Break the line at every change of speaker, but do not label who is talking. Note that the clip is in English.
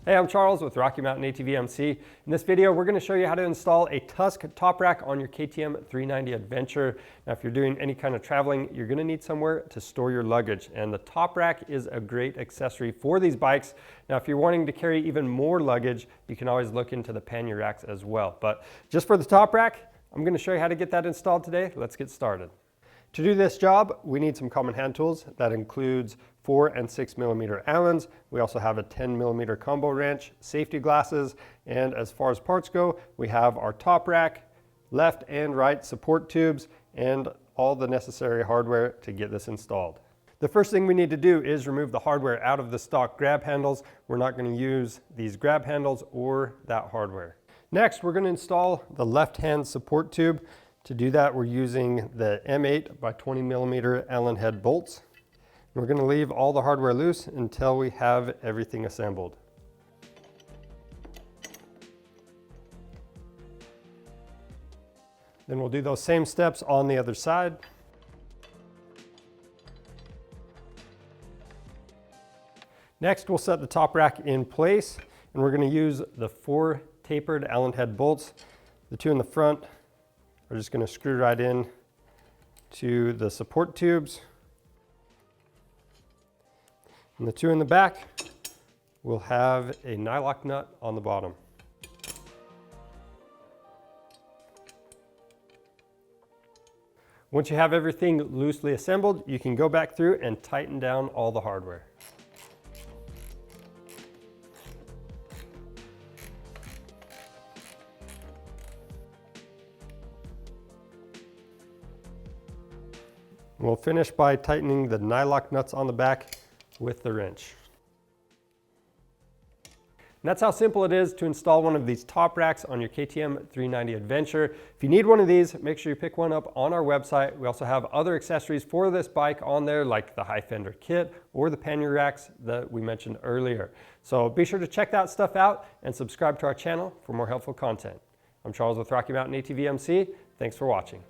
Hey, I'm Charles with Rocky Mountain ATV MC. In this video, we're going to show you how to install a Tusk Top Rack on your KTM 390 Adventure. Now, if you're doing any kind of traveling, you're going to need somewhere to store your luggage, and the Top Rack is a great accessory for these bikes. Now, if you're wanting to carry even more luggage, you can always look into the Pannier Racks as well. But just for the Top Rack, I'm going to show you how to get that installed today. Let's get started. To do this job, we need some common hand tools. That includes 4 and 6 millimeter Allens. We also have a 10 millimeter combo wrench, safety glasses, and as far as parts go, we have our top rack, left and right support tubes, and all the necessary hardware to get this installed. The first thing we need to do is remove the hardware out of the stock grab handles. We're not going to use these grab handles or that hardware. Next, we're going to install the left-hand support tube. To do that, we're using the M8 by 20 millimeter Allen head bolts. We're going to leave all the hardware loose until we have everything assembled. Then we'll do those same steps on the other side. Next, we'll set the top rack in place, and we're going to use the 4 tapered Allen head bolts. The 2 in the front are just going to screw right in to the support tubes. And the 2 in the back will have a nylock nut on the bottom. Once you have everything loosely assembled, you can go back through and tighten down all the hardware. We'll finish by tightening the nylock nuts on the back with the wrench. And that's how simple it is to install one of these top racks on your KTM 390 Adventure. If you need one of these, make sure you pick one up on our website. We also have other accessories for this bike on there, like the high fender kit or the pannier racks that we mentioned earlier. So be sure to check that stuff out and subscribe to our channel for more helpful content. I'm Charles with Rocky Mountain ATV MC. Thanks for watching.